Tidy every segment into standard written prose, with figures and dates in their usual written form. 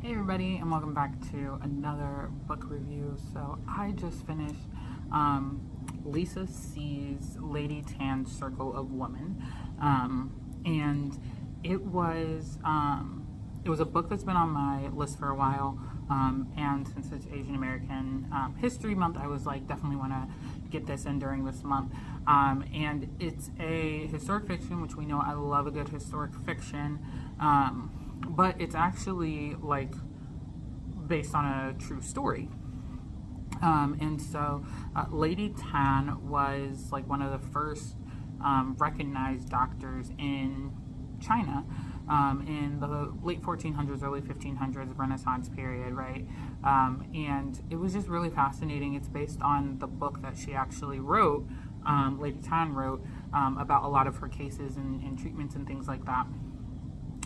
Hey everybody, and welcome back to another book review. So I just finished Lisa C's Lady Tan's Circle of Women, and it was a book that's been on my list for a while. And since it's Asian American History Month, I was like, definitely want to get this in during this month. And it's a historic fiction, which we know I love a good historic fiction. But it's actually like based on a true story. And so Lady Tan was like one of the first recognized doctors in China in the late 1400s, early 1500s, Renaissance period, right? And it was just really fascinating. It's based on the book that she actually wrote, Lady Tan wrote, about a lot of her cases and treatments and things like that.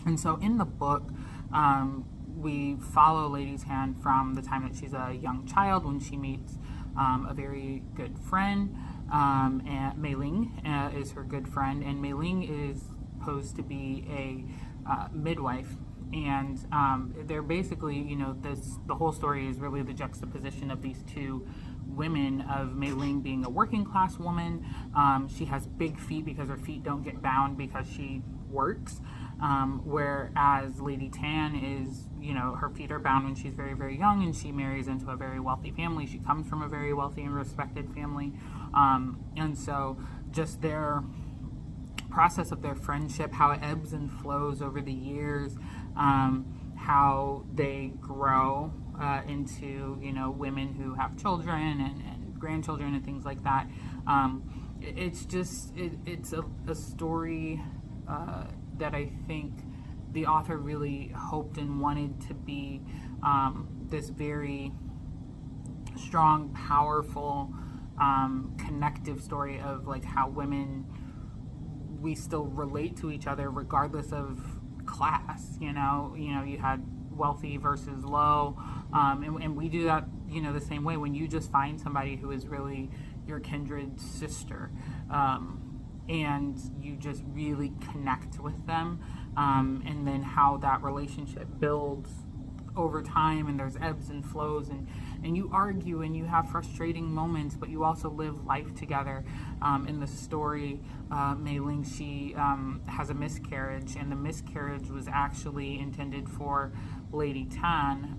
And so in the book, we follow Lady Tan from the time that she's a young child when she meets a very good friend, and Mei Ling is her good friend, and Mei Ling is supposed to be a midwife, and they're basically, the whole story is really the juxtaposition of these two women, of Mei Ling being a working class woman. She has big feet because her feet don't get bound because she works. Whereas Lady Tan is, her feet are bound when she's very, very young, and she marries into a very wealthy family. She comes from a very wealthy and respected family. And so just their process of their friendship, how it ebbs and flows over the years, how they grow into, women who have children and grandchildren and things like that. It's a story that I think the author really hoped and wanted to be this very strong, powerful, connective story of like how women, we still relate to each other regardless of class. You had wealthy versus low, and we do that the same way when you just find somebody who is really your kindred sister, and you just really connect with them, and then how that relationship builds over time, and there's ebbs and flows, and you argue and you have frustrating moments, but you also live life together. In the story, Mei Ling, she has a miscarriage, and the miscarriage was actually intended for Lady Tan.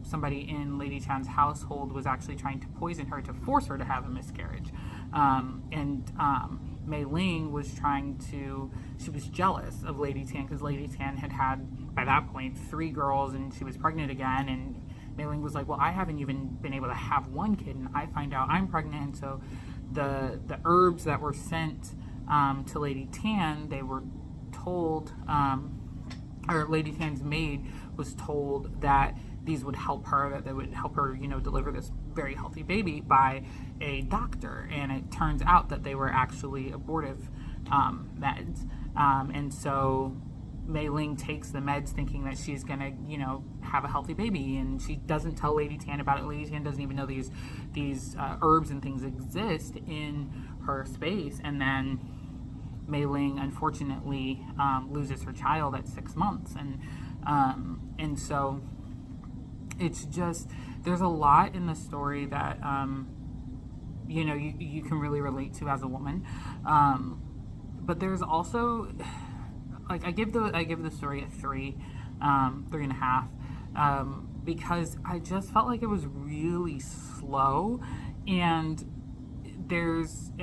Somebody in Lady Tan's household was actually trying to poison her to force her to have a miscarriage. Mei Ling was she was jealous of Lady Tan because Lady Tan had, by that point, 3 girls, and she was pregnant again, and Mei Ling was like, well, I haven't even been able to have one kid, and I find out I'm pregnant. And so the herbs that were sent to Lady Tan, they were told, or Lady Tan's maid was told that these would help her, that they would help her, deliver this very healthy baby by a doctor. And it turns out that they were actually abortive meds. And so Mei Ling takes the meds thinking that she's gonna, have a healthy baby, and she doesn't tell Lady Tan about it. Lady Tan doesn't even know these herbs and things exist in her space. And then Mei Ling, unfortunately, loses her child at 6 months, and so it's just, there's a lot in the story that you can really relate to as a woman, but there's also, like, I give the story a 3.5, because I just felt like it was really slow, and there is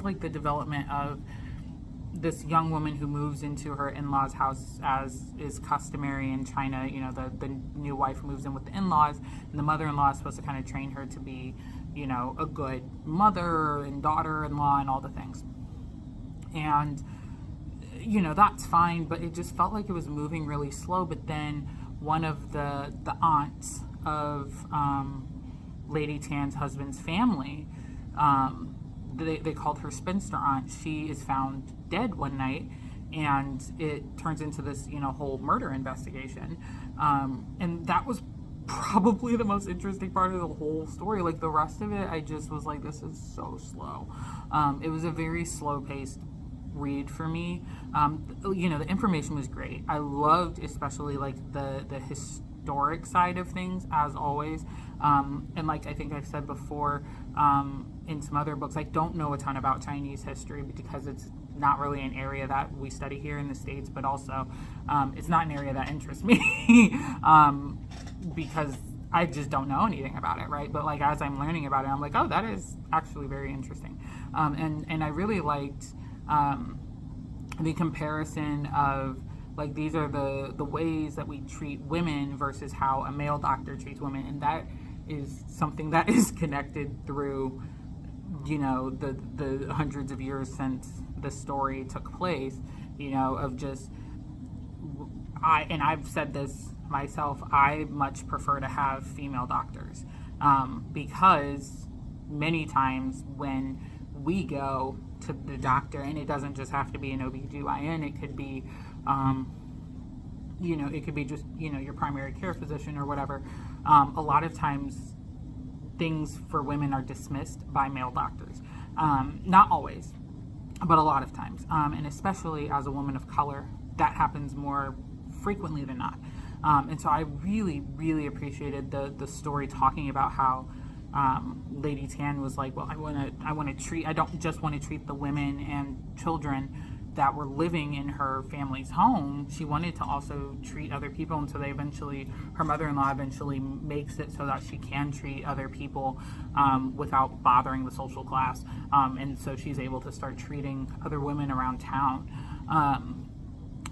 like the development of this young woman who moves into her in-laws' house, as is customary in China. The new wife moves in with the in-laws, and the mother-in-law is supposed to kind of train her to be, a good mother and daughter-in-law and all the things. And, that's fine, but it just felt like it was moving really slow. But then one of the aunts of Lady Tan's husband's family, they called her spinster aunt. She is found dead one night, and it turns into this, whole murder investigation. And that was probably the most interesting part of the whole story. Like, the rest of it, I just was like, this is so slow. It was a very slow-paced read for me. The information was great. I loved especially like the historic side of things, as always. And like I think I've said before, in some other books, I don't know a ton about Chinese history because it's not really an area that we study here in the States, but also it's not an area that interests me because I just don't know anything about it, right? But like as I'm learning about it, I'm like, oh, that is actually very interesting. And I really liked the comparison of like these are the ways that we treat women versus how a male doctor treats women, and that is something that is connected through the hundreds of years since the story took place, of just I've said this myself, I much prefer to have female doctors because many times when we go to the doctor, and it doesn't just have to be an OBGYN, it could be it could be just your primary care physician or whatever. A lot of times things for women are dismissed by male doctors. Not always, but a lot of times, and especially as a woman of color, that happens more frequently than not. And so I really, really appreciated the story talking about how Lady Tan was like, well, I don't just want to treat the women and children that were living in her family's home. She wanted to also treat other people, and so her mother-in-law eventually makes it so that she can treat other people without bothering the social class, and so she's able to start treating other women around town.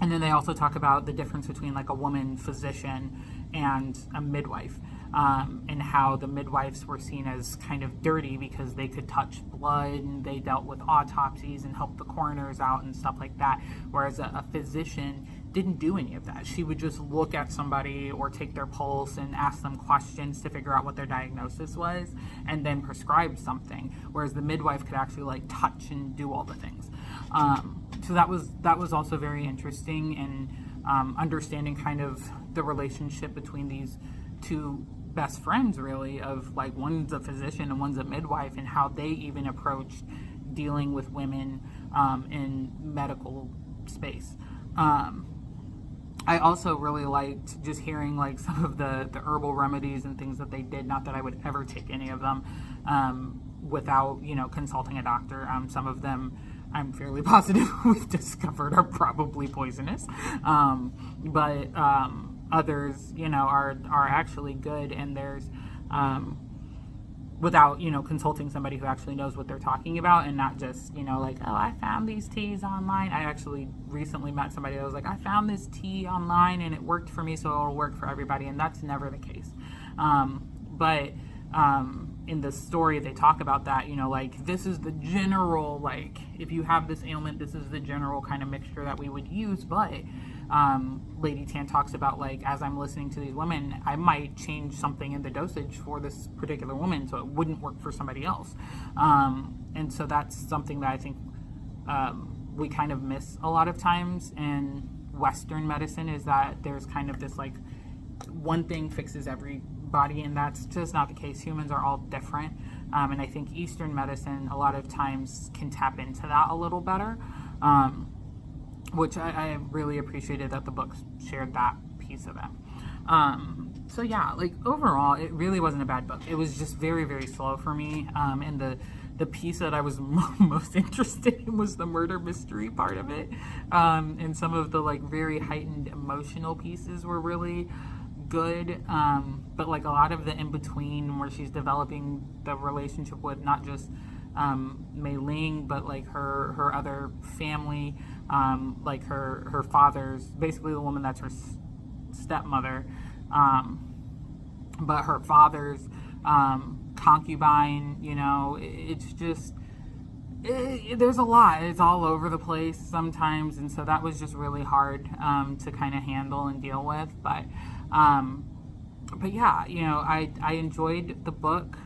And then they also talk about the difference between like a woman physician and a midwife, and how the midwives were seen as kind of dirty because they could touch blood and they dealt with autopsies and helped the coroners out and stuff like that, whereas a physician didn't do any of that. She would just look at somebody or take their pulse and ask them questions to figure out what their diagnosis was and then prescribe something, whereas the midwife could actually like touch and do all the things. So that was also very interesting, and understanding kind of the relationship between these two best friends, really, of like one's a physician and one's a midwife, and how they even approached dealing with women in medical space. I also really liked just hearing like some of the herbal remedies and things that they did. Not that I would ever take any of them without consulting a doctor. Some of them I'm fairly positive we've discovered are probably poisonous, but others are actually good, and there's without consulting somebody who actually knows what they're talking about, and not just like, oh, I found these teas online. I actually recently met somebody that was like, I found this tea online and it worked for me, so it'll work for everybody, and that's never the case. But in the story they talk about that, like this is the general, like if you have this ailment, this is the general kind of mixture that we would use. But Lady Tan talks about, like, as I'm listening to these women, I might change something in the dosage for this particular woman so it wouldn't work for somebody else. And so that's something that I think we kind of miss a lot of times in Western medicine, is that there's kind of this like one thing fixes everybody, and that's just not the case. Humans are all different, and I think Eastern medicine a lot of times can tap into that a little better, which I really appreciated that the books shared that piece of it. So yeah, like overall, it really wasn't a bad book. It was just very, very slow for me, and the piece that I was most interested in was the murder mystery part of it, and some of the like very heightened emotional pieces were really good, but like a lot of the in-between where she's developing the relationship with not just Mei Ling, but like her other family, like her father's, basically the woman that's her stepmother, but her father's concubine, it's just, there's a lot. It's all over the place sometimes, and so that was just really hard to kind of handle and deal with. But yeah, I enjoyed the book.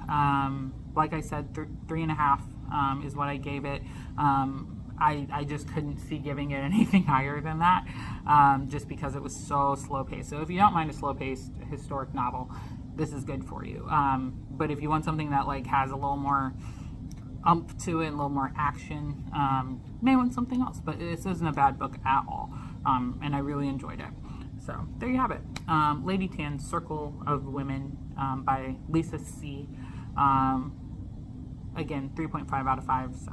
Like I said, 3.5 is what I gave it. I just couldn't see giving it anything higher than that, just because it was so slow paced. So if you don't mind a slow paced historic novel, this is good for you. But if you want something that like has a little more to it, a little more action. May want something else, but this isn't a bad book at all, and I really enjoyed it. So there you have it. Lady Tan's Circle of Women by Lisa C. Again, 3.5 out of 5. So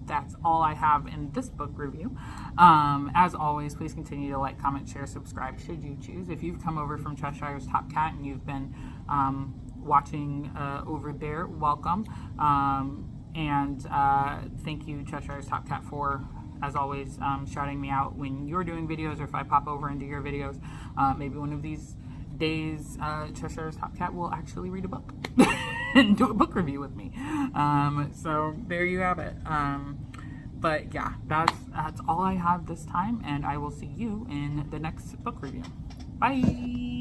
that's all I have in this book review. As always, please continue to like, comment, share, subscribe should you choose. If you've come over from Cheshire's Top Cat and you've been watching over there, welcome. And thank you, Cheshire's Top Cat, for, as always, shouting me out when you're doing videos, or if I pop over into your videos. Maybe one of these days, Cheshire's Top Cat will actually read a book and do a book review with me. So there you have it. But yeah, that's all I have this time, and I will see you in the next book review. Bye!